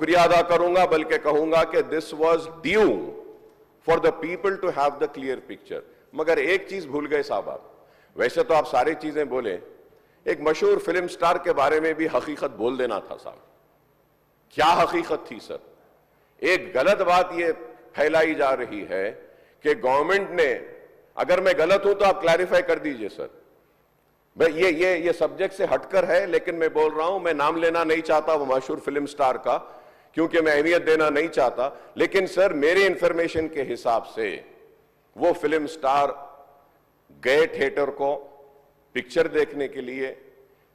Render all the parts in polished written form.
शुक्रिया अदा करूंगा, बल्कि कहूंगा कि this was due for the people to have the clear picture. मगर एक चीज भूल गए साहब आप, वैसे तो आप सारी चीजें बोले, एक मशहूर फिल्म स्टार के बारे में भी हकीकत बोल देना था साहब। क्या हकीकत थी सर? एक गलत बात यह फैलाई जा रही है कि गवर्नमेंट ने, अगर मैं गलत हूं तो आप क्लैरिफाई कर दीजिए सर, ये सब्जेक्ट से हटकर है, लेकिन मैं बोल रहा हूं, मैं नाम लेना नहीं चाहता वो मशहूर फिल्म स्टार का, क्योंकि मैं अहमियत देना नहीं चाहता, लेकिन सर मेरे इंफॉर्मेशन के हिसाब से वो फिल्म स्टार गए थिएटर को पिक्चर देखने के लिए,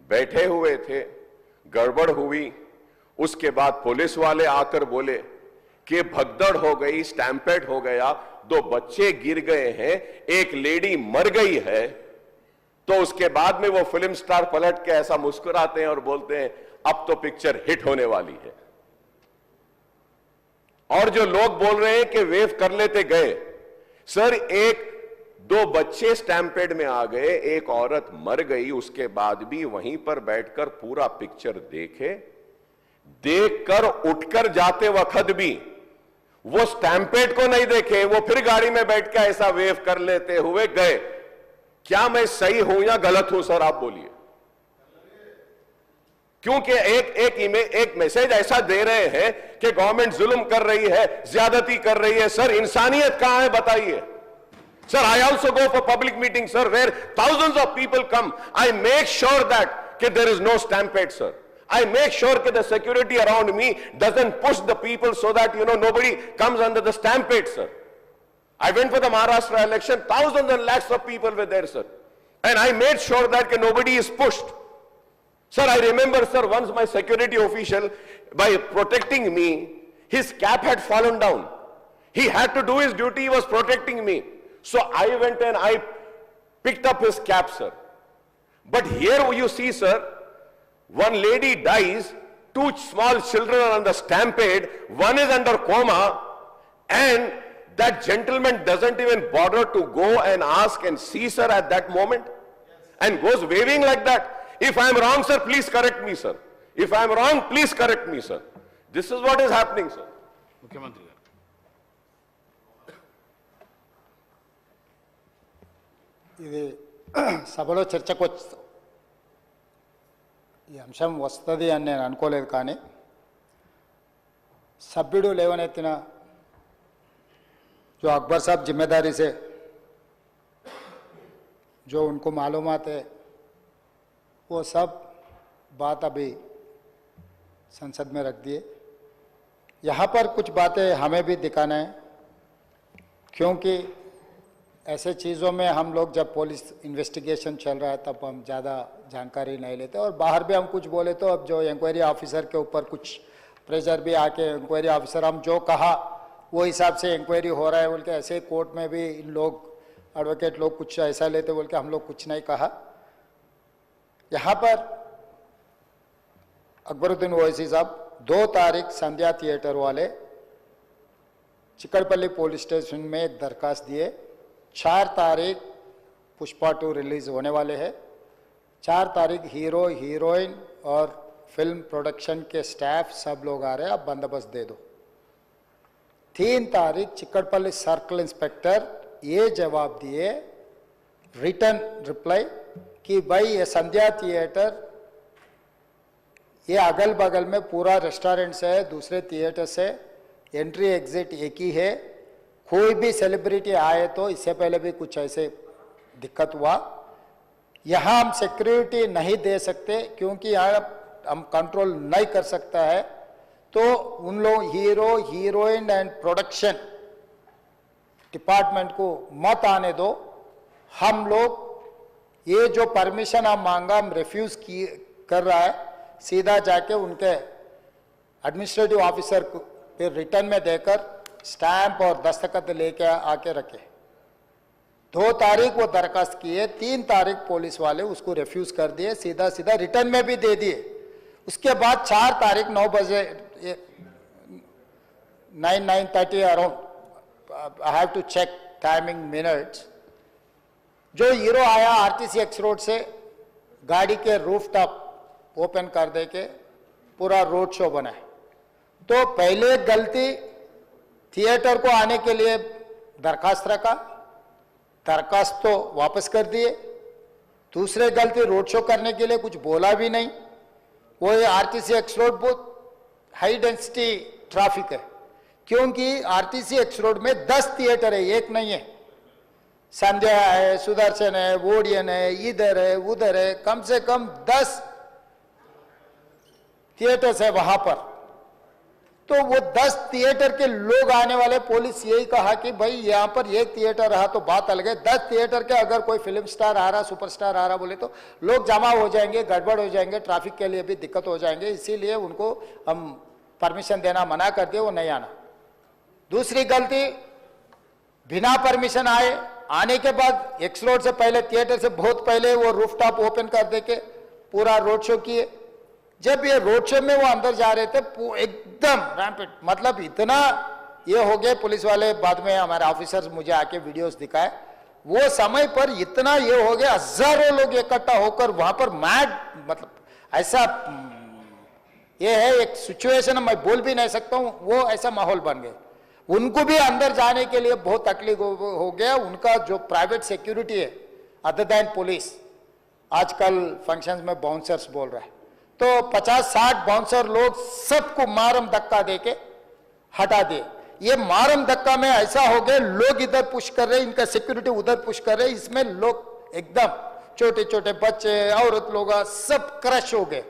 बैठे हुए थे, गड़बड़ हुई, उसके बाद पुलिस वाले आकर बोले कि भगदड़ हो गई, स्टैम्पेड हो गया, 2 बच्चे गिर गए हैं, एक लेडी मर गई है। तो उसके बाद में वो फिल्म स्टार पलट के ऐसा मुस्कुराते हैं और बोलते हैं अब तो पिक्चर हिट होने वाली है। और जो लोग बोल रहे हैं कि वेव कर लेते गए, सर 1-2 बच्चे स्टैम्पेड में आ गए, एक औरत मर गई, उसके बाद भी वहीं पर बैठकर पूरा पिक्चर देखकर उठकर जाते वक्त भी वो स्टैम्पेड को नहीं देखे, वो फिर गाड़ी में बैठ के ऐसा वेव कर लेते हुए गए। क्या मैं सही हूं या गलत हूं सर, आप बोलिए? क्योंकि एक मैसेज ऐसा दे रहे हैं कि गवर्नमेंट जुल्म कर रही है, ज्यादती कर रही है। सर इंसानियत कहां है बताइए? Sir I also go for public meeting sir, where thousands of people come, I make sure that कि there is no stampede sir. I make sure that the security around me doesn't push the people so that, nobody comes under the stampede, sir. I went for the Maharashtra election, thousands and lakhs of people were there, sir. And I made sure that nobody is pushed. Sir, I remember, sir, once my security official, by protecting me, his cap had fallen down. He had to do his duty, he was protecting me. So I went and I picked up his cap, sir. But here you see, sir, one lady dies, 2 small children are on the stampede, one is under coma, and that gentleman doesn't even bother to go and ask and see, sir, at that moment, and goes waving like that. If I am wrong, sir, please correct me, sir. If I am wrong, please correct me, sir. This is what is happening, sir. Mukhyamantri. ఇది సభలో చర్చకు ఈ అంశం వస్తుంది అని నేను అనుకోలేదు, కానీ సభ్యుడు లేవనెత్తిన जो अकबर साहब जिम्मेदारी से जो उनको मालूमात है वो सब बात अभी संसद में रख दिए. यहाँ पर कुछ बातें हमें भी दिखाना है, क्योंकि ऐसे चीज़ों में हम लोग जब पुलिस इन्वेस्टिगेशन चल रहा है तब हम ज़्यादा जानकारी नहीं लेते, और बाहर भी हम कुछ बोले तो अब जो इंक्वायरी ऑफिसर के ऊपर कुछ प्रेशर भी आके इंक्वायरी ऑफिसर हम जो कहा वो हिसाब से इंक्वायरी हो रहा है बोल के, ऐसे कोर्ट में भी इन लोग एडवोकेट लोग कुछ ऐसा लेते बोल के हम लोग कुछ नहीं कहा. यहाँ पर अकबरुद्दीन ओवैसी साहब 2 तारीख संध्या थिएटर वाले चिकड़पल्ली पुलिस स्टेशन में एक दरखास्त दिए. 4 तारीख पुष्पा 2 रिलीज होने वाले हैं. 4 तारीख हीरो हीरोइन और फिल्म प्रोडक्शन के स्टाफ सब लोग आ रहे हैं, आप बंदोबस्त दे दो. 3 तारीख चिकड़पल्ली सर्कल इंस्पेक्टर ये जवाब दिए, रिटर्न रिप्लाई, कि भाई ये संध्या थिएटर ये अगल बगल में पूरा रेस्टोरेंट से है, दूसरे थिएटर से एंट्री एग्जिट एक ही है, कोई भी सेलिब्रिटी आए तो इससे पहले भी कुछ ऐसे दिक्कत हुआ, यहाँ हम सिक्योरिटी नहीं दे सकते क्योंकि यहाँ हम कंट्रोल नहीं कर सकता है, तो उन लोग hero heroine and production department को मत आने दो. हम लोग ये जो परमिशन हम मांगा हम रिफ्यूज कर रहा है, सीधा जाके उनके एडमिनिस्ट्रेटिव ऑफिसर को फिर रिटर्न में देकर स्टैंप और दस्तखत लेके आके रखे. 2 तारीख वो दरखास्त किए, 3 तारीख पुलिस वाले उसको रिफ्यूज कर दिए, सीधा सीधा रिटर्न में भी दे दिए. उसके बाद 4 तारीख 9 बजे 9:30 around, I have to check timing minutes, जो हीरो आया आरटीसी एक्स रोड से गाड़ी के रूफ टॉप ओपन कर दे के पूरा रोड शो बनाए. तो पहले गलती थिएटर को आने के लिए दरखास्त रखा, दरखास्त तो वापस कर दिए। दूसरे गलती रोड शो करने के लिए कुछ बोला भी नहीं। वो आरटीसी एक्स रोड बहुत हाई डेंसिटी ट्रैफिक है, क्योंकि आरटीसी एक्स रोड में 10 थिएटर है, एक नहीं है। संध्या है, सुदर्शन है, वोडियन है, इधर है, उधर है, कम से कम 10 थिएटर्स है वहां पर। तो वो 10 थिएटर के लोग आने वाले, पुलिस यही कहा कि भाई यहां पर एक थिएटर रहा तो बात अलग है, 10 थिएटर के अगर कोई फिल्म स्टार आ रहा, सुपरस्टार आ रहा बोले तो लोग जमा हो जाएंगे, गड़बड़ हो जाएंगे, ट्रैफिक के लिए भी दिक्कत हो जाएंगे। इसीलिए उनको हम परमिशन देना मना कर दिए, वो नहीं आना। दूसरी गलती, बिना परमिशन आए, आने के बाद एक्स रोड से पहले, थिएटर से बहुत पहले वो रूफटॉप ओपन कर देके पूरा रोड शो किए। जब ये रोड शो में वो अंदर जा रहे थे, एकदम रैम्पेड, मतलब इतना ये हो गए पुलिस वाले, बाद में हमारे ऑफिसर्स मुझे आके वीडियोस दिखाए, वो समय पर इतना ये हो गया, हजारों लोग इकट्ठा होकर वहां पर मैड, मतलब ऐसा ये है एक सिचुएशन, मैं बोल भी नहीं सकता हूं, वो ऐसा माहौल बन गया। उनको भी अंदर जाने के लिए बहुत तकलीफ हो गया। उनका जो प्राइवेट सिक्योरिटी है अदर देन पुलिस, आजकल फंक्शंस में बाउंसर्स बोल रहा है, तो 50-60 बाउंसर लोग सबको मारम धक्का देके हटा दिए। ये मारम धक्का में ऐसा हो गया, लोग इधर पुश कर रहे, इनका सिक्योरिटी उधर पुश कर रहे, इसमें लोग एकदम छोटे छोटे बच्चे, औरत लोग सब क्रश हो गए।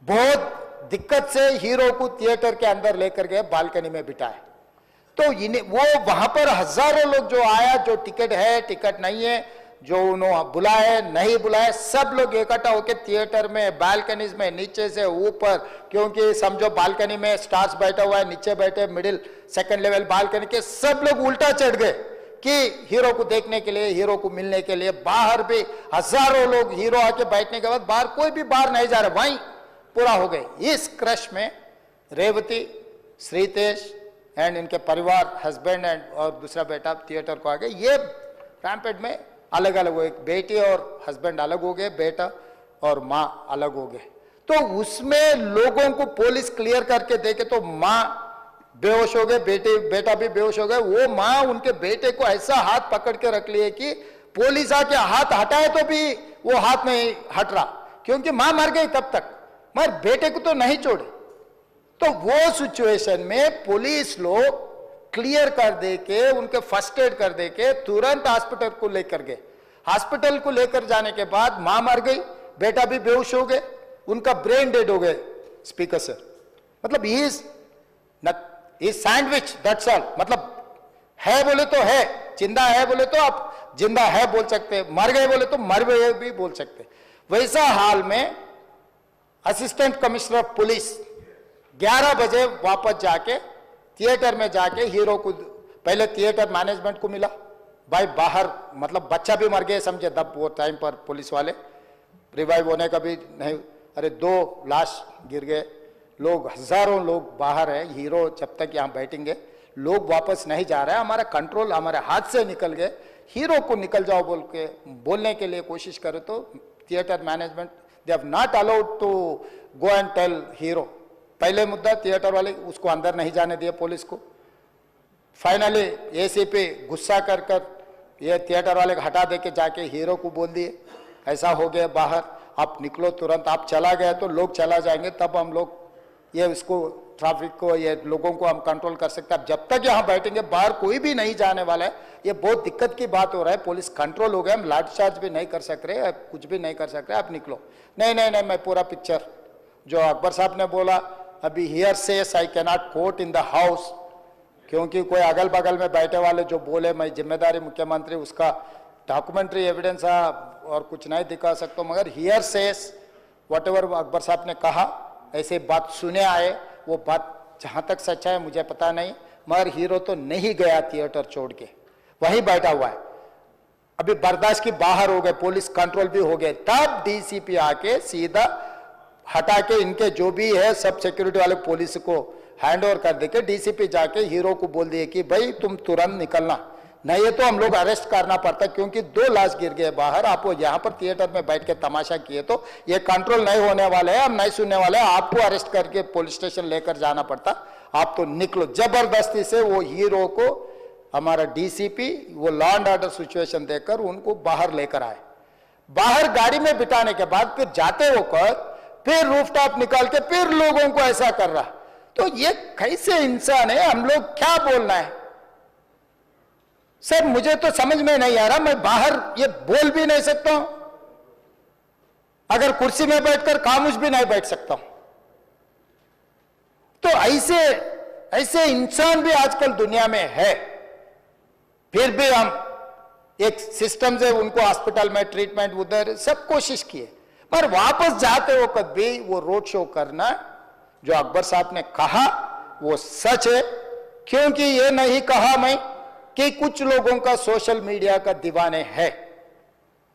बहुत दिक्कत से हीरो को थिएटर के अंदर लेकर गए, बालकनी में बिठाए। तो इन्हें वो वहां पर हजारों लोग जो आया, जो टिकट है, टिकट नहीं है, जो उन्होंने बुलाए नहीं बुलाए, सब लोग इकट्ठा होकर थिएटर में, बालकनीज में, नीचे से ऊपर, क्योंकि समझो बालकनी में स्टार्स बैठा हुआ है, नीचे बैठे मिडिल सेकंड लेवल बालकनी के सब लोग उल्टा चढ़ गए कि हीरो को देखने के लिए, हीरो को मिलने के लिए। बाहर भी हजारों लोग, हीरो आके बैठने के बाद बाहर कोई भी बाहर नहीं जा रहा, वहीं पूरा हो गए। इस क्रश में रेवती, श्रीतेश एंड इनके परिवार, हस्बैंड एंड और दूसरा बेटा थिएटर को आ गए। ये रैम्पेड में अलग अलग हो गए, बेटी और हस्बैंड अलग हो गए, बेटा और माँ अलग हो गए। तो उसमें लोगों को पुलिस क्लियर करके देखे तो माँ बेहोश हो गए, बेटा भी बेहोश हो गए। वो माँ उनके बेटे को ऐसा हाथ पकड़ के रख लिए कि पुलिस आके हाथ हटाए तो भी वो हाथ नहीं हट रहा, क्योंकि माँ मर गई तब तक, मगर बेटे को तो नहीं छोड़े। तो वो सिचुएशन में पुलिस लोग क्लियर कर दे के, उनके फर्स्ट एड कर दे के तुरंत हॉस्पिटल को लेकर गए। हॉस्पिटल को लेकर जाने के बाद मां मर गई, बेटा भी बेहोश हो गए, उनका ब्रेन डेड हो गए। स्पीकर सर, मतलब ही सैंडविच, दैट्स ऑल। मतलब है बोले तो है, जिंदा है बोले तो आप जिंदा है बोल सकते, मर गए बोले तो मर गए भी बोल सकते। वैसा हाल में असिस्टेंट कमिश्नर ऑफ पुलिस 11 बजे वापस जाके थिएटर में जाके हीरो को, पहले थिएटर मैनेजमेंट को मिला, भाई बाहर, मतलब बच्चा भी मर गया समझे तब वो टाइम पर पुलिस वाले, रिवाइव होने का भी नहीं। अरे 2 लाश गिर गए, लोग हजारों लोग बाहर है, हीरो जब तक यहाँ बैठेंगे, लोग वापस नहीं जा रहे हैं, हमारा कंट्रोल हमारे हाथ से निकल गए। हीरो को निकल जाओ बोल के बोलने के लिए कोशिश करे तो theatre management they have not allowed to go and tell hero. पहले मुद्दा थिएटर वाले उसको अंदर नहीं जाने दिए पुलिस को। फाइनली एसीपी गुस्सा कर ये थिएटर वाले को हटा दे के जाके हीरो को बोल दिए ऐसा हो गया बाहर, आप निकलो तुरंत, आप चला गए तो लोग चला जाएंगे, तब हम लोग ये इसको ट्रैफिक को, ये लोगों को हम कंट्रोल कर सकते हैं। अब जब तक यहाँ बैठेंगे बाहर कोई भी नहीं जाने वाला है, ये बहुत दिक्कत की बात हो रहा है। पुलिस कंट्रोल हो गया, हम लाठीचार्ज भी नहीं कर सक रहे, कुछ भी नहीं कर सक रहे, आप निकलो। नहीं, मैं पूरा पिक्चर जो अकबर साहब ने बोला, अभी here says I cannot quote in the house, क्योंकि कोई अगल बगल में बैठे वाले जो बोले मैं जिम्मेदारी मुख्यमंत्री, उसका डॉक्यूमेंट्री एविडेंस और कुछ नहीं दिखा सकता, मगर here says whatever Akbar साहब ने कहा, ऐसे बात सुने आए, वो बात जहाँ तक सच्चा है मुझे पता नहीं, मगर हीरो तो नहीं गया थिएटर छोड़ के, वहीं बैठा हुआ है। अभी बर्दाश्त की बाहर हो गए, पुलिस कंट्रोल भी हो गए, तब डीसीपी आके सीधा हटा के इनके जो भी है सब सिक्योरिटी वाले पुलिस को हैंड ओवर कर देके डीसीपी जाके हीरो को बोल दिए कि भाई तुम तुरंत निकलना, नहीं तो हम लोग अरेस्ट करना पड़ता, क्योंकि 2 लाश गिर गए बाहर। आप यहाँ पर थिएटर में बैठ के तमाशा किए तो ये कंट्रोल नहीं होने वाले हैं, हम नहीं सुनने वाले हैं। आपको अरेस्ट करके पुलिस स्टेशन लेकर जाना पड़ता, आप तो निकलो। जबरदस्ती से वो हीरो को हमारा डीसीपी वो लॉ एंड ऑर्डर सिचुएशन देकर उनको बाहर लेकर आए। बाहर गाड़ी में बिठाने के बाद फिर जाते होकर फिर रूफटॉप निकाल के फिर लोगों को ऐसा कर रहा, तो ये कैसे इंसान है? हम लोग क्या बोलना है सर? मुझे तो समझ में नहीं आ रहा। मैं बाहर ये बोल भी नहीं सकता हूं, अगर कुर्सी में बैठकर खामोश भी नहीं बैठ सकता हूं। तो ऐसे इंसान भी आजकल दुनिया में है। फिर भी हम एक सिस्टम से उनको हॉस्पिटल में ट्रीटमेंट उधर सब कोशिश किए, पर वापस जाते हो कभी वो रोड शो करना जो अकबर साहब ने कहा वो सच है। क्योंकि ये नहीं कहा मैं कि कुछ लोगों का सोशल मीडिया का दीवाने है,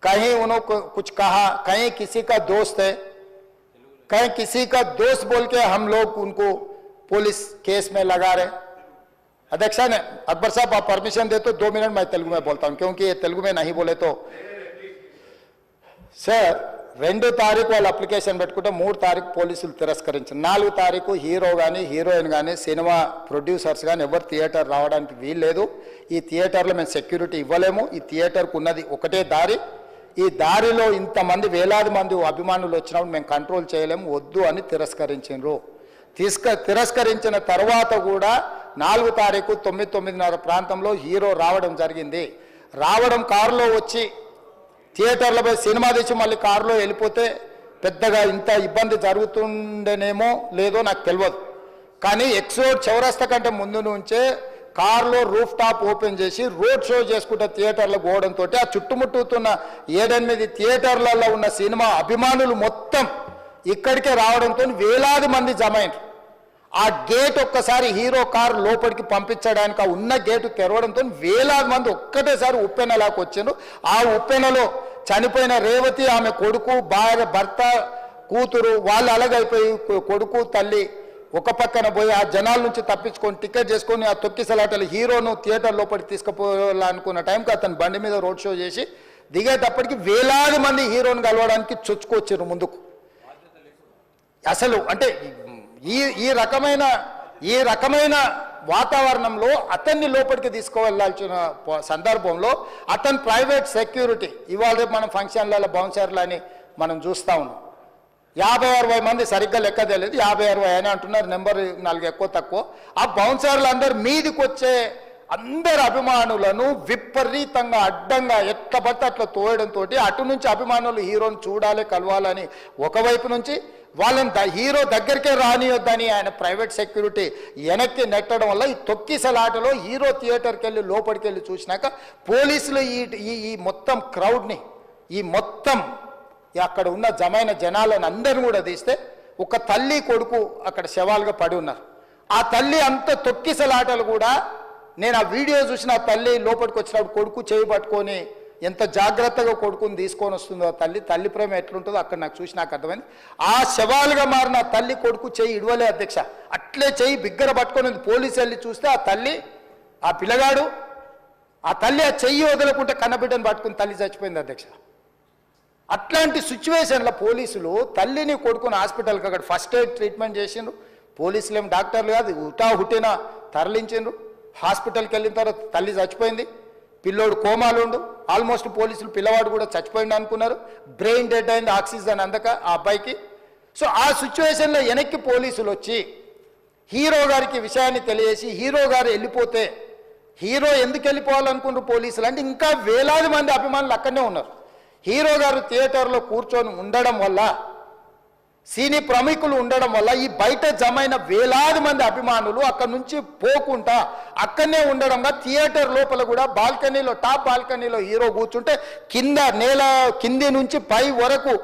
कहीं उन्होंने कुछ कहा, कहीं किसी का दोस्त है, कहीं किसी का दोस्त बोल के हम लोग उनको पुलिस केस में लगा रहे। अध्यक्षा ने अकबर साहब आप परमिशन दे तो 2 मिनट मैं तेलुगु में बोलता हूं, क्योंकि ये तेलुगु में नहीं बोले तो सर 2 తారీఖు వాళ్ళు అప్లికేషన్ పెట్టుకుంటే 3 తారీఖు పోలీసులు తిరస్కరించారు. 4 తారీఖు హీరో కానీ హీరోయిన్ కానీ సినిమా ప్రొడ్యూసర్స్ కానీ ఎవరు థియేటర్ రావడానికి వీల్లేదు. ఈ థియేటర్లో మేము సెక్యూరిటీ ఇవ్వలేము. ఈ థియేటర్కు ఉన్నది ఒకటే దారి, ఈ దారిలో ఇంతమంది వేలాది మంది అభిమానులు వచ్చినప్పుడు మేము కంట్రోల్ చేయలేము, వద్దు అని తిరస్కరించారు. తిరస్కరించిన తర్వాత కూడా 4 తారీఖు 9:30 ప్రాంతంలో హీరో రావడం జరిగింది. రావడం కారులో వచ్చి థియేటర్లో పోయి సినిమా తీసి మళ్ళీ కారులో వెళ్ళిపోతే పెద్దగా ఇంత ఇబ్బంది జరుగుతుండేనేమో లేదో నాకు తెలియదు. కానీ ఎక్సోడ్ చౌరస్తా కంటే ముందు నుంచే కారులో రూఫ్ టాప్ ఓపెన్ చేసి రోడ్ షో చేసుకుంటే థియేటర్లో పోవడంతో ఆ చుట్టుముట్టుతున్న 7-8 థియేటర్లలో ఉన్న సినిమా అభిమానులు మొత్తం ఇక్కడికే రావడంతో వేలాది మంది జమ అయ్యారు. ఆ గేట్ ఒక్కసారి హీరో కారు లోపలికి పంపించడానికి ఆ ఉన్న గేటు తెరవడంతో వేలాది మంది ఒక్కటేసారి ఉప్పెనలాకి వచ్చారు. ఆ ఉప్పెనలో చనిపోయిన రేవతి, ఆమె కొడుకు, భార్య, భర్త, కూతురు వాళ్ళు అలాగైపోయి కొడుకు తల్లి ఒక పక్కన పోయి ఆ జనాల నుంచి తప్పించుకొని టికెట్ చేసుకొని ఆ తొక్కిసలాటలు హీరోను థియేటర్ లోపలికి తీసుకుపోవాలనుకున్న టైంకి అతను బండి మీద రోడ్ షో చేసి దిగేటప్పటికి వేలాది మంది హీరోను కలవడానికి చొచ్చుకొచ్చారు ముందుకు. అసలు అంటే ఈ రకమైన వాతావరణంలో అతన్ని లోపలికి తీసుకువెళ్ళాల్సిన సందర్భంలో అతను ప్రైవేట్ సెక్యూరిటీ ఇవాళ రేపు మనం ఫంక్షన్లలో బౌన్సర్లు అని మనం చూస్తూ ఉన్నాం. 50-60 మంది సరిగ్గా లెక్క తెలియదు, 50-60 అని అంటున్నారు, నెంబర్ 4 ఎక్కువ తక్కువ. ఆ బౌన్సర్లు అందరు మీదికి వచ్చే అందరు అభిమానులను విపరీతంగా అడ్డంగా ఎట్లా పడితే అట్లా తోయడంతో అటు నుంచి అభిమానులు హీరోని చూడాలి, కలవాలని ఒకవైపు నుంచి వాళ్ళని హీరో దగ్గరికే రానియొద్దని ఆయన ప్రైవేట్ సెక్యూరిటీ వెనక్కి నెట్టడం వల్ల ఈ తొక్కిసలాటలో హీరో థియేటర్కి వెళ్ళి లోపలికి వెళ్ళి చూసినాక పోలీసులు ఈ మొత్తం క్రౌడ్ని ఈ మొత్తం అక్కడ ఉన్న జమైన జనాలను అందరిని కూడా తీస్తే ఒక తల్లి కొడుకు అక్కడ శవాలుగా పడి ఉన్నారు. ఆ తల్లి అంత తొక్కిసలాటలు కూడా నేను ఆ వీడియో చూసిన ఆ తల్లి లోపలికి వచ్చినప్పుడు కొడుకు చేయి పట్టుకొని ఎంత జాగ్రత్తగా కొడుకుని తీసుకొని వస్తుందో ఆ తల్లి ప్రేమ ఎట్లుంటుందో అక్కడ నాకు చూసి నాకు అర్థమైంది. ఆ శవాలుగా మారిన తల్లి కొడుకు చెయ్యి ఇడవలే అధ్యక్ష, అట్లే చెయ్యి బిగ్గర పట్టుకొని పోలీసు వెళ్ళి చూస్తే ఆ తల్లి ఆ పిల్లగాడు ఆ తల్లి ఆ చెయ్యి వదలకుంటే కన్నబిడ్డను పట్టుకుని తల్లి చచ్చిపోయింది అధ్యక్ష. అట్లాంటి సిచ్యువేషన్లో పోలీసులు తల్లిని కొడుకుని హాస్పిటల్కి అక్కడ ఫస్ట్ ఎయిడ్ ట్రీట్మెంట్ చేసిండ్రు. పోలీసులు ఏం డాక్టర్లు కాదు, హుటాహుటిన తరలించిండ్రు. హాస్పిటల్కి వెళ్ళిన తర్వాత తల్లి చచ్చిపోయింది, పిల్లోడు కోమాలుండు. ఆల్మోస్ట్ పోలీసులు పిల్లవాడు కూడా చచ్చిపోయింది అనుకున్నారు. బ్రెయిన్ డెడ్ అయింది, ఆక్సిజన్ అందక ఆ అబ్బాయికి. సో ఆ సిచ్యువేషన్లో వెనక్కి పోలీసులు వచ్చి హీరో గారికి విషయాన్ని తెలియజేసి హీరో గారు వెళ్ళిపోతే హీరో ఎందుకు వెళ్ళిపోవాలనుకున్నారు పోలీసులు అంటే ఇంకా వేలాది మంది అభిమానులు అక్కడనే ఉన్నారు. హీరో గారు థియేటర్లో కూర్చొని ఉండడం వల్ల సినీ ప్రముఖులు ఉండడం వల్ల ఈ బయట జమైన వేలాది మంది అభిమానులు అక్కడి నుంచి పోకుండా అక్కడనే ఉండడంగా థియేటర్ లోపల కూడా బాల్కనీలో టాప్ బాల్కనీలో హీరో కూర్చుంటే కింది నుంచి పై వరకు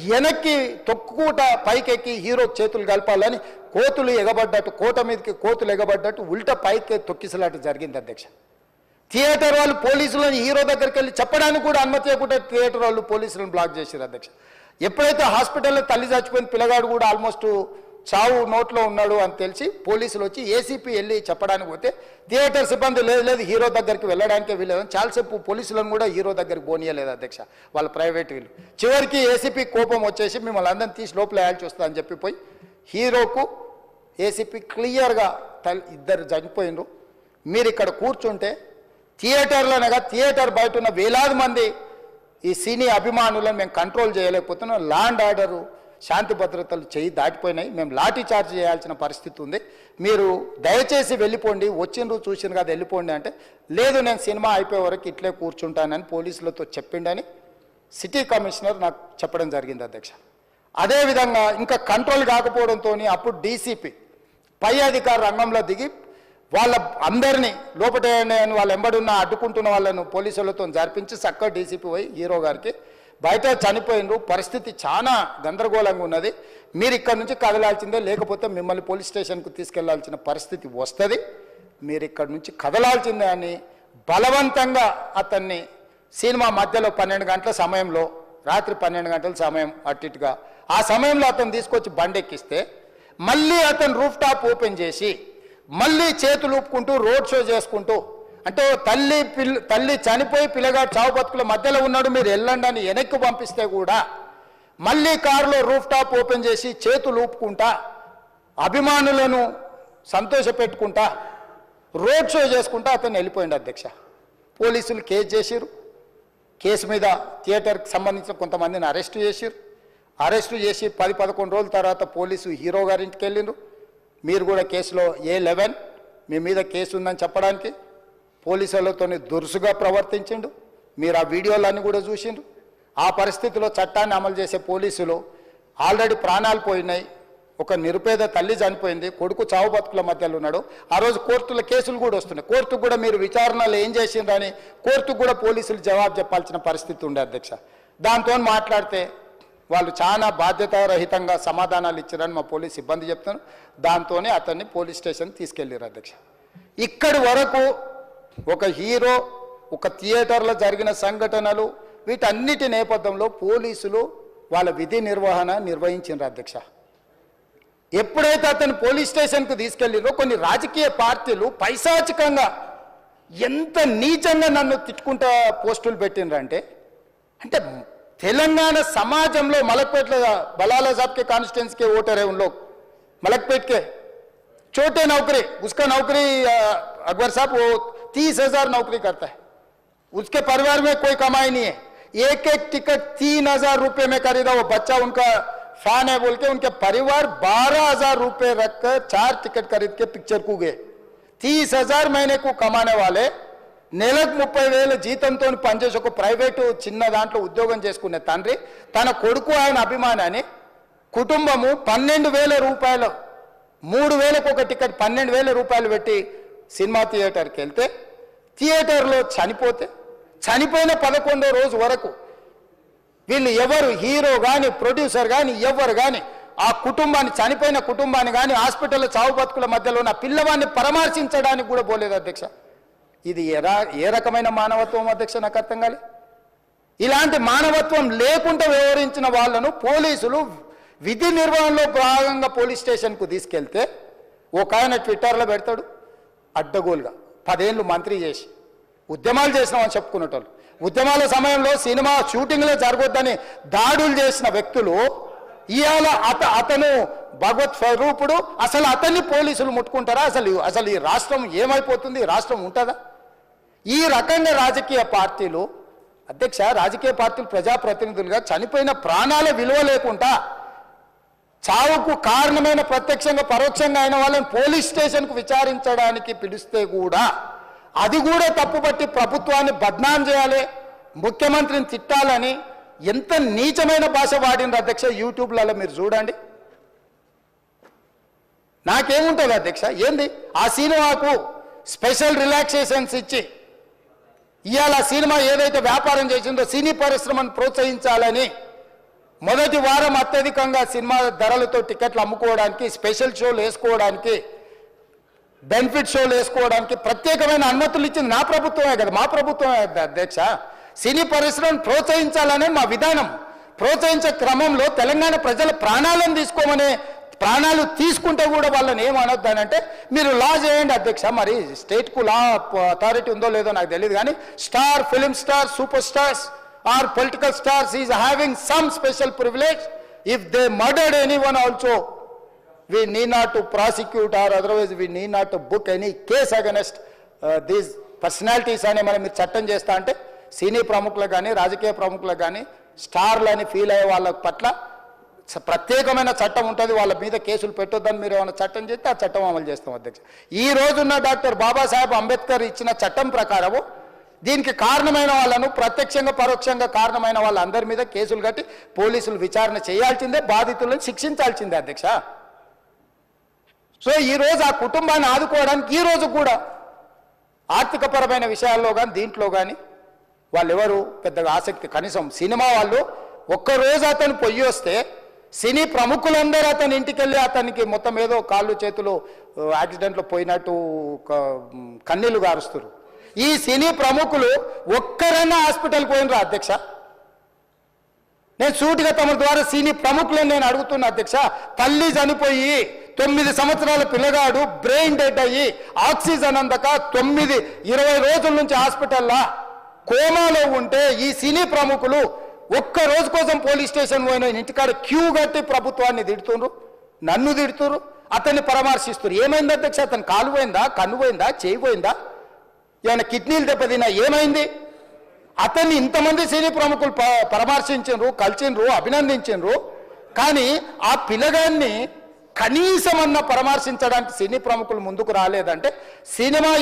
వెనక్కి తొక్కుట పైకెక్కి హీరో చేతులు కలపాలని కోతులు ఎగబడ్డట్టు కోట మీదకి కోతులు ఎగబడ్డట్టు ఉల్టా పైకి తొక్కిసలాట జరిగింది అధ్యక్ష. థియేటర్ వాళ్ళు పోలీసులను హీరో దగ్గరికి వెళ్ళి చెప్పడానికి కూడా అనుమతి ఇవ్వకుండా థియేటర్ వాళ్ళు పోలీసులను బ్లాక్ చేశారు అధ్యక్ష. ఎప్పుడైతే హాస్పిటల్లో తల్లి చచ్చిపోయిన పిల్లగాడు కూడా ఆల్మోస్ట్ చావు నోట్లో ఉన్నాడు అని తెలిసి పోలీసులు వచ్చి ఏసీపీ వెళ్ళి చెప్పడానికి పోతే థియేటర్ సిబ్బంది లేదు హీరో దగ్గరికి వెళ్ళడానికే వీళ్ళదని చాలాసేపు పోలీసులను కూడా హీరో దగ్గరికి పోనీయలేదు అధ్యక్ష, వాళ్ళ ప్రైవేట్ వీళ్ళు. చివరికి ఏసీపీ కోపం వచ్చేసి మిమ్మల్ని అందరిని తీసి లోపల వేయాల్సి వస్తా అని చెప్పిపోయి హీరోకు ఏసీపీ క్లియర్గా ఇద్దరు చనిపోయినరు. మీరు ఇక్కడ కూర్చుంటే థియేటర్లోనగా థియేటర్ బయట ఉన్న వేలాది మంది ఈ సినీ అభిమానులను మేము కంట్రోల్ చేయలేకపోతున్నాం. లా అండ్ ఆర్డరు శాంతి భద్రతలు చేయి దాటిపోయినాయి, మేము లాఠీ చార్జ్ చేయాల్సిన పరిస్థితి ఉంది, మీరు దయచేసి వెళ్ళిపోండి, వచ్చిండ్రు చూసిండ్రు కదా వెళ్ళిపోండి అంటే లేదు నేను సినిమా అయిపోయే వరకు ఇట్లే కూర్చుంటానని పోలీసులతో చెప్పిండని సిటీ కమిషనర్ నాకు చెప్పడం జరిగింది అధ్యక్ష. అదేవిధంగా ఇంకా కంట్రోల్ కాకపోవడంతో అప్పుడు డీసీపీ పై అధికార రంగంలో దిగి వాళ్ళ అందరినీ లోపట వాళ్ళు ఎంబడున్న అడ్డుకుంటున్న వాళ్ళను పోలీసులతో జరిపించి చక్కగా డీసీపీ పోయి హీరో గారికి బయట చనిపోయినరు, పరిస్థితి చాలా గందరగోళంగా ఉన్నది, మీరు ఇక్కడ నుంచి కదలాల్సిందే లేకపోతే మిమ్మల్ని పోలీస్ స్టేషన్కు తీసుకెళ్లాల్సిన పరిస్థితి వస్తుంది, మీరు ఇక్కడ నుంచి కదలాల్సిందే అని బలవంతంగా అతన్ని సినిమా మధ్యలో 12 గంటల సమయంలో రాత్రి 12 గంటల సమయం అట్టిట్టుగా ఆ సమయంలో అతను తీసుకొచ్చి బండెక్కిస్తే మళ్ళీ అతను రూఫ్ టాప్ ఓపెన్ చేసి మళ్ళీ చేతులు ఊపుకుంటూ రోడ్ షో చేసుకుంటూ అంటే తల్లి చనిపోయి పిల్లగాడు చావు బతుకుల మధ్యలో ఉన్నాడు మీరు వెళ్ళండి అని వెనక్కి పంపిస్తే కూడా మళ్ళీ కారులో రూఫ్ టాప్ ఓపెన్ చేసి చేతులు ఊపుకుంటా అభిమానులను సంతోషపెట్టుకుంటా రోడ్ షో చేసుకుంటా అతను వెళ్ళిపోయింది అధ్యక్ష. పోలీసులు కేసు చేసిరు, కేసు మీద థియేటర్కి సంబంధించిన కొంతమందిని అరెస్టు చేసిరు, అరెస్టు చేసి 10-11 రోజుల తర్వాత పోలీసు హీరో గారింటికి వెళ్ళిండ్రు. మీరు కూడా కేసులో A11 మీ మీద కేసు ఉందని చెప్పడానికి పోలీసులతో దురుసుగా ప్రవర్తించిండు, మీరు ఆ వీడియోలన్నీ కూడా చూసిండ్రు. ఆ పరిస్థితిలో చట్టాన్ని అమలు చేసే పోలీసులు ఆల్రెడీ ప్రాణాలు పోయినాయి, ఒక నిరుపేద తల్లి చనిపోయింది, కొడుకు చావు బతుకుల మధ్యలో ఉన్నాడు, ఆ రోజు కోర్టుల కేసులు కూడా వస్తున్నాయి, కోర్టుకు కూడా మీరు విచారణలో ఏం చేసిండ్రని కోర్టుకు కూడా పోలీసులు జవాబు చెప్పాల్సిన పరిస్థితి ఉండే అధ్యక్ష. దాంతో మాట్లాడితే వాళ్ళు చాలా బాధ్యతారహితంగా సమాధానాలు ఇచ్చారని మా పోలీస్ సిబ్బంది చెప్తాను. దాంతోనే అతన్ని పోలీస్ స్టేషన్ తీసుకెళ్ళారు అధ్యక్ష. ఇక్కడి వరకు ఒక హీరో ఒక థియేటర్లో జరిగిన సంఘటనలు వీటన్నిటి నేపథ్యంలో పోలీసులు వాళ్ళ విధి నిర్వహణ నిర్వహించారు అధ్యక్ష. ఎప్పుడైతే అతను పోలీస్ స్టేషన్కు తీసుకెళ్ళిరో కొన్ని రాజకీయ పార్టీలు పైశాచికంగా ఎంత నీచంగా నన్ను తిట్టుకుంటా పోస్టులు పెట్టినరంటే అంటే तेलंगाना समाजम लो मलकपेट बलाला साहब के कॉन्स्टिट्यूंसी के वोटर है उन लोग मलकपेट के छोटे नौकरी उसका नौकरी अकबर साहब वो 30,000 नौकरी करता है उसके परिवार में कोई कमाई नहीं है एक टिकट 3,000 रुपए में खरीदा वो बच्चा उनका फैन है बोल के उनके परिवार 12,000 रुपए रखकर 4 टिकट खरीद के पिक्चर को गए 30,000 महीने को कमाने वाले నెలకు 30,000 జీతంతో పనిచేసి ఒక ప్రైవేటు చిన్న దాంట్లో ఉద్యోగం చేసుకునే తండ్రి తన కొడుకు ఆయన అభిమానాన్ని కుటుంబము 12,000 రూపాయలు 3,000కు ఒక టికెట్ 12,000 రూపాయలు పెట్టి సినిమా థియేటర్కి వెళ్తే థియేటర్లో చనిపోయిన 11వ రోజు వరకు వీళ్ళు ఎవరు హీరో కానీ ప్రొడ్యూసర్ కానీ ఎవరు కానీ ఆ కుటుంబాన్ని చనిపోయిన కుటుంబాన్ని కానీ హాస్పిటల్లో చావు బతుకుల మధ్యలో ఉన్న పిల్లవాడిని పరామర్శించడానికి కూడా పోలేదు అధ్యక్ష. ఇది ఏ రకమైన మానవత్వం అధ్యక్ష నాకు అర్థం కాలే. ఇలాంటి మానవత్వం లేకుండా వ్యవహరించిన వాళ్ళను పోలీసులు విధి నిర్వహణలో భాగంగా పోలీస్ స్టేషన్కు తీసుకెళ్తే ఒక ఆయన ట్విట్టర్లో పెడతాడు అడ్డగోలుగా 10 ఏళ్ళు మంత్రి చేసి ఉద్యమాలు చేసినామని చెప్పుకునేటోళ్ళు ఉద్యమాల సమయంలో సినిమా షూటింగ్లో జరగొద్దని దాడులు చేసిన వ్యక్తులు ఇవాళ అతను భగవత్ స్వరూపుడు అసలు అతన్ని పోలీసులు ముట్టుకుంటారా? అసలు ఈ రాష్ట్రం ఏమైపోతుంది? రాష్ట్రం ఉంటుందా? ఈ రకంగా రాజకీయ పార్టీలు అధ్యక్ష రాజకీయ పార్టీలు ప్రజాప్రతినిధులుగా చనిపోయిన ప్రాణాల విలువ లేకుండా చావుకు కారణమైన ప్రత్యక్షంగా పరోక్షంగా అయిన వాళ్ళని పోలీస్ స్టేషన్కు విచారించడానికి పిలిస్తే కూడా అది కూడా తప్పుపట్టి ప్రభుత్వాన్ని బద్నాం చేయాలి, ముఖ్యమంత్రిని తిట్టాలని ఎంత నీచమైన భాష వాడిన అధ్యక్ష. యూట్యూబ్లలో మీరు చూడండి. నాకేముంటుంది అధ్యక్ష ఏంది ఆ సినిమాకు స్పెషల్ రిలాక్సేషన్స్ ఇచ్చి ఇవాళ సినిమా ఏదైతే వ్యాపారం చేసిందో సినీ పరిశ్రమను ప్రోత్సహించాలని మొదటి వారం అత్యధికంగా సినిమా ధరలతో టికెట్లు అమ్ముకోవడానికి స్పెషల్ షోలు వేసుకోవడానికి బెనిఫిట్ షోలు వేసుకోవడానికి ప్రత్యేకమైన అనుమతులు ఇచ్చింది నా ప్రభుత్వమే కదా, మా ప్రభుత్వమే అధ్యక్ష. సినీ పరిశ్రమను ప్రోత్సహించాలనే మా విధానం. ప్రోత్సహించే క్రమంలో తెలంగాణ ప్రజల ప్రాణాలను తీసుకోమనే ప్రాణాలు తీసుకుంటే కూడా వాళ్ళని ఏమనొద్దానంటే మీరు లా చేయండి అధ్యక్ష. మరి స్టేట్కు లా అథారిటీ ఉందో లేదో నాకు తెలియదు, కానీ star, film star, super stars or political stars is having some special privilege. If they murdered anyone also we need not to prosecute or otherwise we need not to book any case against these personalities అని మనం మీరు చట్టం చేస్తా అంటే సినీ ప్రముఖులకు కానీ రాజకీయ ప్రముఖులకు కానీ స్టార్లని ఫీల్ అయ్యే వాళ్ళ పట్ల ప్రత్యేకమైన చట్టం ఉంటుంది. వాళ్ళ మీద కేసులు పెట్టొద్దని మీరు ఏమైనా చట్టం చేస్తే ఆ చట్టం అమలు చేస్తాం అధ్యక్ష. ఈ రోజున్న డాక్టర్ బాబాసాహెబ్ అంబేద్కర్ ఇచ్చిన చట్టం ప్రకారము దీనికి కారణమైన వాళ్ళను ప్రత్యక్షంగా పరోక్షంగా కారణమైన వాళ్ళందరి మీద కేసులు కట్టి పోలీసులు విచారణ చేయాల్సిందే, బాధితులను శిక్షించాల్సిందే అధ్యక్ష. సో ఈరోజు ఆ కుటుంబాన్ని ఆదుకోవడానికి ఈరోజు కూడా ఆర్థికపరమైన విషయాల్లో కానీ దీంట్లో కానీ వాళ్ళు ఎవరు పెద్దగా ఆసక్తి, కనీసం సినిమా వాళ్ళు ఒక్కరోజు అతను పొయ్యి వస్తే సినీ ప్రముఖులందరూ అతని ఇంటికి వెళ్ళి అతనికి మొత్తం ఏదో కాళ్ళు చేతులు యాక్సిడెంట్లో పోయినట్టు కన్నీళ్లు గారుస్తారు. ఈ సినీ ప్రముఖులు ఒక్కరైనా హాస్పిటల్కి పోయినరా అధ్యక్ష? నేను సూటిగా తమ ద్వారా సినీ ప్రముఖులను నేను అడుగుతున్నా అధ్యక్ష. తల్లి చనిపోయి 9 సంవత్సరాల పిల్లగాడు బ్రెయిన్ డెడ్ అయ్యి ఆక్సిజన్ అందక 20 రోజుల నుంచి హాస్పిటల్లో కోమాలో ఉంటే ఈ సినీ ప్రముఖులు ఒక్క రోజు కోసం పోలీస్ స్టేషన్ పోయిన ఇంటికాడ క్యూ కట్టి ప్రభుత్వాన్ని తిడుతున్నారు, నన్ను తిడుతున్నారు, అతన్ని పరామర్శిస్తున్నారు. ఏమైంది అధ్యక్ష? అతను కాలు పోయిందా, కన్ను పోయిందా, చేయి పోయిందా, ఏమైనా కిడ్నీలు దెబ్బతిన్నా, ఏమైంది? అతన్ని ఇంతమంది సినీ ప్రముఖులు పరామర్శించారు, కలిసిండ్రు, అభినందించారు. కానీ ఆ పిల్లగాన్ని కనీసమన్నా పరామర్శించడానికి సినీ ప్రముఖులు ముందుకు రాలేదంటే సినిమా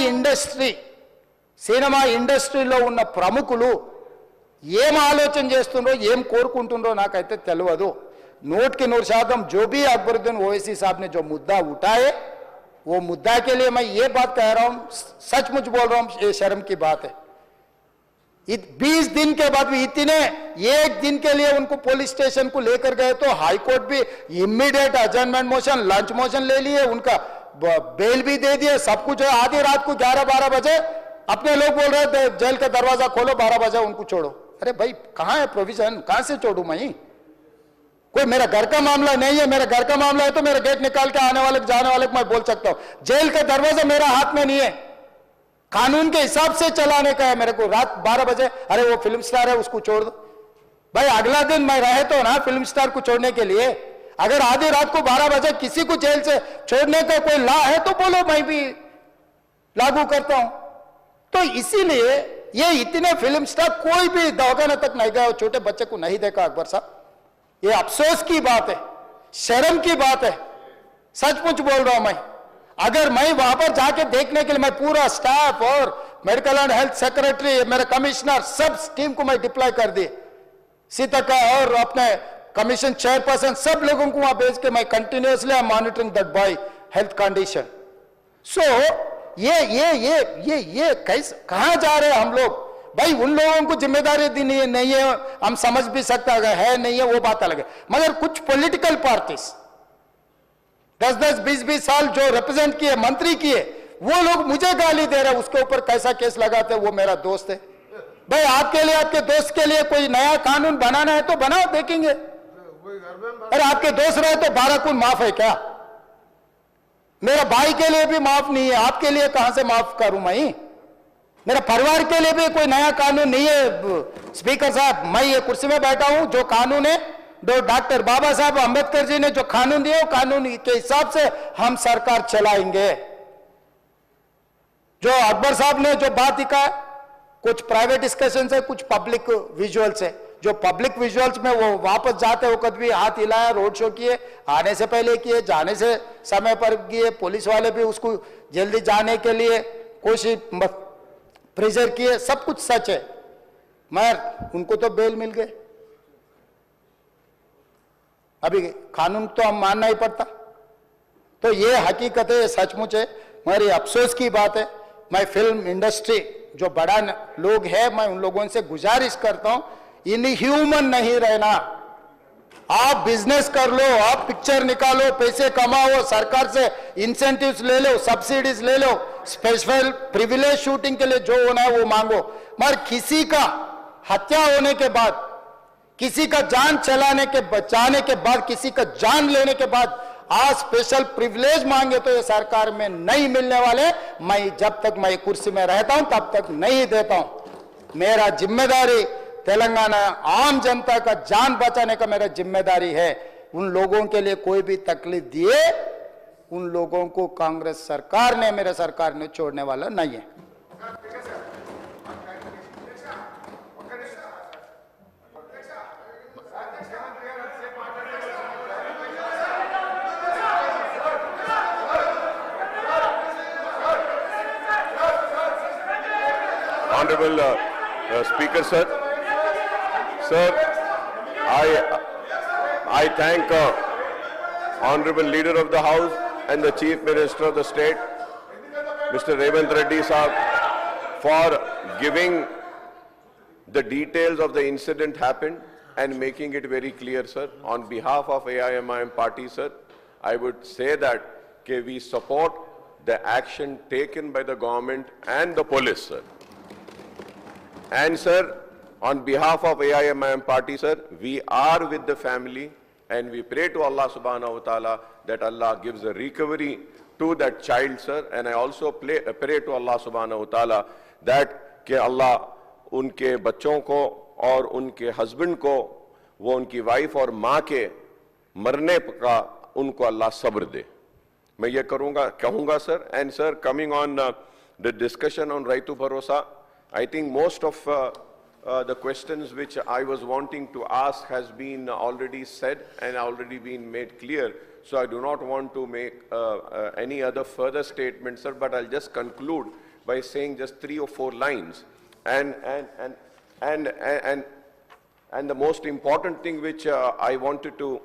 ఇండస్ట్రీలో ఉన్న ప్రముఖులు ఏం ఆలోచన చేస్తుండ్రో, ఏం కోరుకుంటుండ్రో నాకైతే తెలియదు. 100% जो भी अकबरुद्दीन ओवैसी साहब ने जो मुद्दा उठाए वो मुद्दा के लिए मैं ये बात कह रहा हूं, सचमुच बोल रहा हूं, ये शर्म की बात है. 20 दिन के बाद भी इतने एक दिन के लिए उनको पुलिस स्टेशन को लेकर गए तो हाई कोर्ट भी इमीडिएट अजर्नमेंट मोशन, लंच मोशन ले लिए, उनका बेल भी दे दिए, सब कुछ है. आधी रात को 11-12 बजे अपने लोग बोल रहे थे जेल का दरवाजा खोलो, 12 बजे उनको छोड़ो. अरे भाई कहां है प्रोविजन? कहां से छोड़ू मैं? कोई मेरा घर का मामला नहीं है. मेरा घर का मामला है तो मेरा गेट निकाल के आने वाले जाने वाले को मैं बोल सकता हूं. जेल का दरवाजा मेरा हाथ में नहीं है, कानून के हिसाब से चलाने का है मेरे को. रात 12 बजे अरे वो फिल्म स्टार है उसको छोड़ दो. भाई अगला दिन मैं रहे तो ना फिल्म स्टार को छोड़ने के लिए. अगर आधी रात को 12 बजे किसी को जेल से छोड़ने का कोई लॉ है तो बोलो, मैं भी लागू करता हूं. तो इसीलिए ये इतने फिल्म स्टार कोई भी दवाखाना तक नहीं गया, छोटे बच्चे को नहीं देखा अकबर साहब. ये अफसोस की बात है, शर्म की बात है. सचमुच बोल रहा हूं मैं. अगर मैं वहां पर जाके देखने के लिए मैं पूरा स्टाफ और मेडिकल एंड हेल्थ सेक्रेटरी, मेरा कमिश्नर, सब टीम को मैं डिप्लॉय कर दी. सीता और अपने कमीशन चेयरपर्सन सब लोगों को वहां भेज के मैं continuously I monitoring that boy health condition. So ये कैसे कहां जा रहे हैं हम लोग? भाई उन लोगों को जिम्मेदारी दी नहीं है, हम समझ भी सकते है नहीं है वो बात अलग है. मगर कुछ पॉलिटिकल पार्टीज 10-10, 20-20 साल जो रिप्रेजेंट किए, मंत्री किए, वो लोग मुझे गाली दे रहे हैं. उसके ऊपर कैसा केस लगाते हैं? वो मेरा दोस्त है. भाई आपके लिए, आपके दोस्त के लिए कोई नया कानून बनाना है तो बनाओ, देखेंगे. अरे आपके दोस्त रहे तो 12 खून माफ है क्या? मेरा भाई के लिए भी माफ नहीं है, आपके लिए कहां से माफ करूं मैं? मेरा परिवार के लिए भी कोई नया कानून नहीं है. स्पीकर साहब, मैं ये कुर्सी में बैठा हूं, जो कानून है जो डॉक्टर बाबा साहब अंबेडकर जी ने जो कानून दिए वो कानून के हिसाब से हम सरकार चलाएंगे. जो अकबर साहब ने जो बात लिखा, कुछ प्राइवेट डिस्कशन है, कुछ पब्लिक विजुअल्स है. जो पब्लिक विजुअल्स में वो वापस जाते वक्त भी हाथ हिलाया, रोड शो किए, आने से पहले किए, जाने से समय पर किए, पुलिस वाले भी उसको जल्दी जाने के लिए कोशिश प्रेशर किए, सब कुछ सच है. मगर उनको तो बेल मिल गए. अभी कानून तो हम मानना ही पड़ता. तो ये हकीकत है, सचमुच है, मगर ये अफसोस की बात है. मैं फिल्म इंडस्ट्री जो बड़ा लोग है, मैं उन लोगों से गुजारिश करता हूं, इनह्यूमन नहीं रहना. आप बिजनेस कर लो, आप पिक्चर निकालो, पैसे कमाओ, सरकार से इंसेंटिव्स ले लो, सब्सिडीज ले लो, स्पेशल प्रिविलेज शूटिंग के लिए जो होना है वो मांगो. मगर किसी का हत्या होने के बाद, किसी का जान चलाने के बचाने के बाद, किसी का जान लेने के बाद आज स्पेशल प्रिविलेज मांगे तो ये सरकार में नहीं मिलने वाले। मैं जब तक मैं कुर्सी में रहता हूं तब तक नहीं देता हूं। मेरा जिम्मेदारी तेलंगाना आम जनता का जान बचाने का मेरा जिम्मेदारी है। उन लोगों के लिए कोई भी तकलीफ दिए उन लोगों को कांग्रेस सरकार ने, मेरे सरकार ने छोड़ने वाला नहीं है। Honorable Speaker, sir. Sir, I thank Honorable Leader of the House and the Chief Minister of the State, Mr. Revant Reddy Sahab, for giving the details of the incident happened and making it very clear, sir. On behalf of AIMIM party, sir, I would say that we support the action taken by the government and the police, sir. And sir, on behalf of AIMIM party, sir, we are with the family and we pray to Allah subhanahu wa ta'ala that Allah gives a recovery to that child, sir. And I also pray to Allah subhanahu wa ta'ala that ke Allah unke bachon ko और उनके husband को, वो उनकी wife और माँ के मरने का उनको अल्लाह सब्र दे। मैं ये कहूँगा sir. And sir, coming on the discussion on Raitu Bharosa, I think most of the questions which I was wanting to ask has been already said and already been made clear. So I do not want to make any other further statements, sir, but I'll just conclude by saying just 3 or 4 lines. And the most important thing which I wanted to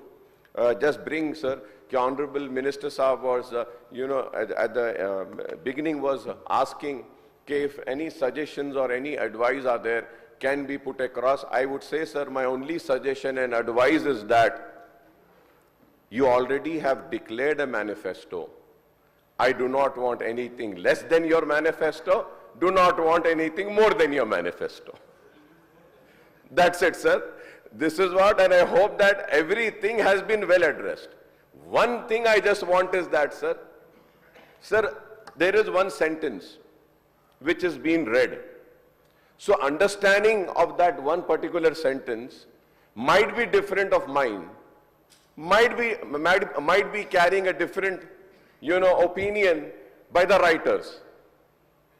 just bring, sir, the Honorable Minister Sahab was, at the beginning was asking if any suggestions or any advice are there can be put across. I would say, sir, my only suggestion and advice is that you already have declared a manifesto. I do not want anything less than your manifesto. Do not want anything more than your manifesto. That's it, sir. This is what, and I hope that everything has been well addressed. One thing I just want is that, sir, there is one sentence which is being read. So understanding of that one particular sentence might be different of mine, might be carrying a different, opinion by the writers.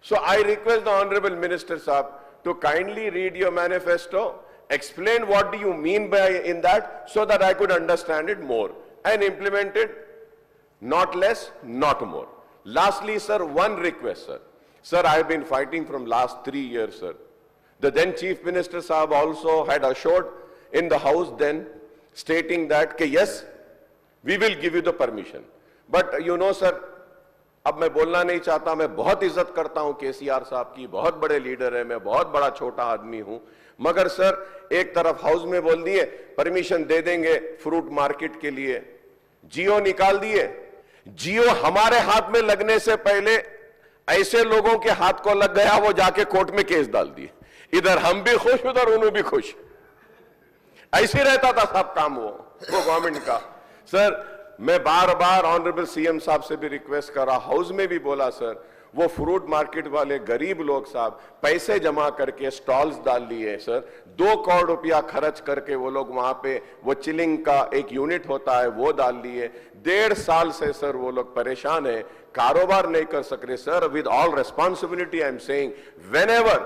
So I request the Honorable Minister Sahab to kindly read your manifesto, explain what do you mean by in that, so that I could understand it more and implement it, not less, not more. Lastly, sir, one request, sir. Sir, I have been fighting from last 3 years, sir. The then Chief Minister Sahab also had assured in the House then, stating that, yes, we will give you the permission. But sir, अब मैं बोलना नहीं चाहता, मैं बहुत इज्जत करता हूं केसीआर साहब की, बहुत बड़े लीडर है, मैं बहुत बड़ा छोटा आदमी हूं, मगर सर एक तरफ हाउस में बोल दिए परमिशन दे देंगे फ्रूट मार्केट के लिए, जियो निकाल दिए। जियो हमारे हाथ में लगने से पहले ऐसे लोगों के हाथ को लग गया, वो जाके कोर्ट में केस डाल दिए। इधर हम भी खुश, उधर उन्हों भी खुश। ऐसे रहता था सब काम वो गवर्नमेंट का। सर, मैं बार बार ऑनरेबल सीएम साहब से भी रिक्वेस्ट करा, हाउस में भी बोला, सर वो फ्रूट मार्केट वाले गरीब लोग साहब पैसे जमा करके स्टॉल्स डाल लिए, सर 2 करोड़ रुपया खर्च करके वो लोग वहां पे वो चिलिंग का एक यूनिट होता है वो डाल लिए। 1.5 साल से सर वो लोग परेशान है, कारोबार नहीं कर सक रहे। Sir, with all responsibility I am saying, whenever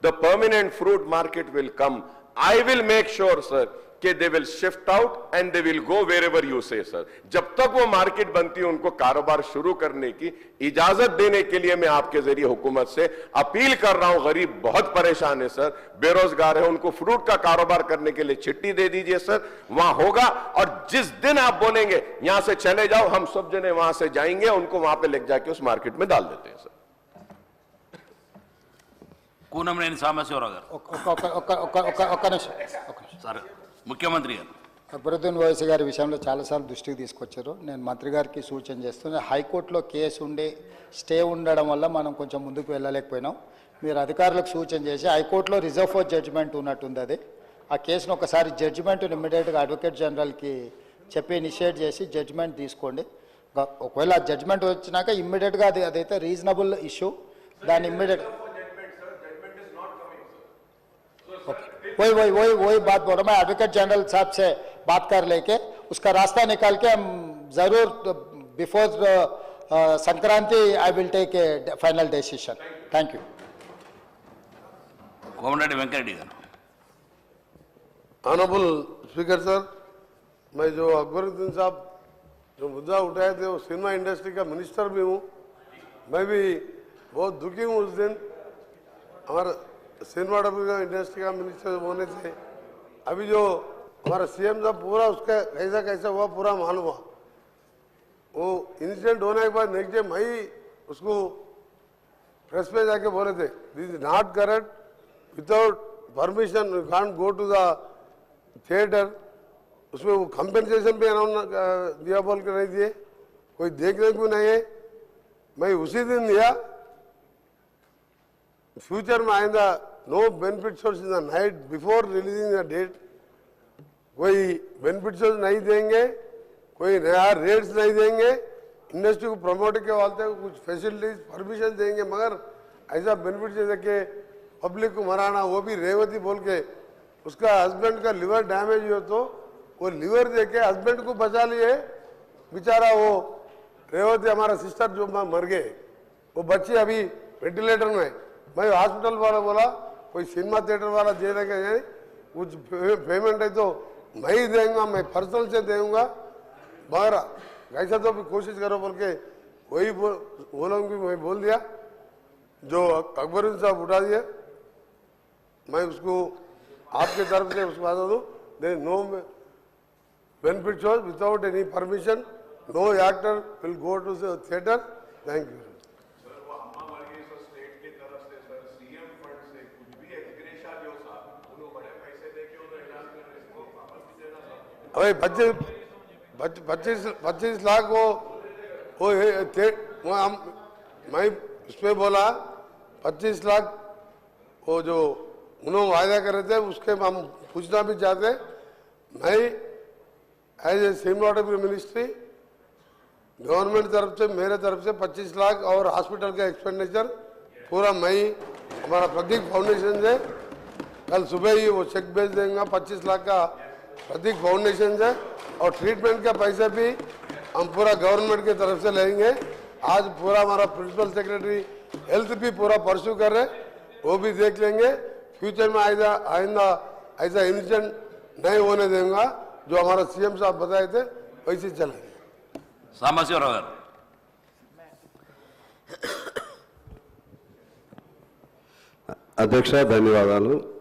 the permanent fruit market will come, I will make sure sir कि they will shift out and they will go wherever you say, sir. जब तक वो market बनती है उनको कारोबार शुरू करने की इजाजत देने के लिए मैं आपके जरिए हुकूमत से अपील कर रहा हूं। गरीब बहुत परेशान है सर, बेरोजगार है, उनको फ्रूट का कारोबार करने के लिए चिट्ठी दे दीजिए सर, वहां होगा। और जिस दिन आप बोलेंगे यहां से चले जाओ, हम सब जने वहां से जाएंगे, उनको वहां पे लेके जाके उस मार्केट में डाल देते हैं सर। కూనంనేని సాంబశివరావు గారు సార్, ముఖ్యమంత్రి గారు అక్బరుద్దీన్ ఓవైసీ గారి విషయంలో చాలాసార్లు దృష్టికి తీసుకొచ్చారు. నేను మంత్రి గారికి సూచన చేస్తున్నా, హైకోర్టులో కేసు ఉండి స్టే ఉండడం వల్ల మనం కొంచెం ముందుకు వెళ్ళలేకపోయినాం. మీరు అధికారులకు సూచన చేసి హైకోర్టులో రిజర్వ్ ఫర్ జడ్జిమెంట్ ఉన్నట్టుంది, అది ఆ కేసును ఒకసారి జడ్జిమెంట్ని ఇమ్మీడియట్గా అడ్వకేట్ జనరల్కి చెప్పి ఇనిషియేట్ చేసి జడ్జ్మెంట్ తీసుకోండి. ఒకవేళ జడ్జ్మెంట్ వచ్చినాక ఇమ్మీడియట్గా అదైతే రీజనబుల్ ఇష్యూ దాన్ని ఇమ్మీడియట్ वही बात बोल रहा मैं. एडवोकेट जनरल साहब से बात कर लेके उसका रास्ता निकाल के हम जरूर before Sankranti I will take a final decision. Thank you. Komatireddy Venkatreddy garu. Honourable speaker sir, मैं जो अकबरुद्दीन साहब जो मुद्दा उठाए थे वो सिनेमा इंडस्ट्री का मिनिस्टर भी हूँ. मैं भी बहुत दुखी हूँ. उस दिन हमारा सिनेमाटोग्राफी इंडस्ट्री का मिनिस्टर होने से अभी जो हमारा सीएम साहब पूरा उसका कैसा कैसा हुआ पूरा मालूम हुआ. वो इंसिडेंट होने के बाद नेक्स्ट डे मैं उसको प्रेस में जाके बोले थे this is not correct, without permission you can't go to the theatre. उसमें वो कंपेंसेशन भी अनाउंस दिया बोल के नहीं दिए, कोई देखने को नहीं है. मैं उसी दिन दिया. फ्यूचर में आइंदा नो बेनिफिट सोर्स in the night before releasing the date. कोई बेनिफिट सोर्स नहीं देंगे, कोई नया रेट्स नहीं देंगे. इंडस्ट्री को प्रमोट के वास्ते कुछ फैसिलिटीज परमिशन देंगे, मगर ऐसा बेनिफिट दे के पब्लिक को मराना, वो भी रेवती बोल के उसका हस्बैंड का लिवर डैमेज हो तो वो लिवर दे के हस्बैंड को बचा लिए. बेचारा वो रेवती हमारा सिस्टर जो मर गए, वो बच्ची अभी वेंटिलेटर में. मैं हॉस्पिटल वाला बोला कोई सिनेमा थिएटर वाला दे देगा नहीं, कुछ पेमेंट है तो मैं ही देंगे, मैं पर्सनल से दूंगा, मगर ऐसा तो भी कोशिश करो बोल के वही बोलूँगी. मैं बोल दिया जो अकबरुद्दीन साहब उठा दिए, मैं उसको आपके तरफ से उसको बता दूँ they no benefit shows without any permission, no actor will go to the theatre. Thank you. अरे 25 लाख वो मैं उसमें बोला 25 लाख वो जो उन्होंने वायदा कर रहे थे उसके हम पूछना भी चाहते. मैं as a cinematography ministry government तरफ से मेरे तरफ से 25 लाख और हॉस्पिटल का एक्सपेंडिचर पूरा मैं हमारा प्रतीक फाउंडेशन से कल सुबह ही वो चेक भेज देंगे. 25 लाख का प्रतीक फाउंडेशन से और ट्रीटमेंट का पैसा भी हम पूरा गवर्नमेंट की तरफ से लेंगे. आज पूरा हमारा प्रिंसिपल सेक्रेटरी हेल्थ भी पूरा परस्यू कर रहे, वो भी देख लेंगे. फ्यूचर में आइंदा ऐसा इंसिडेंट नहीं होने देंगे. जो हमारा सीएम साहब बताए थे वैसे चलेंगे. సాంబశివరావు గారు. అధ్యక్ష ధన్యవాదాలు.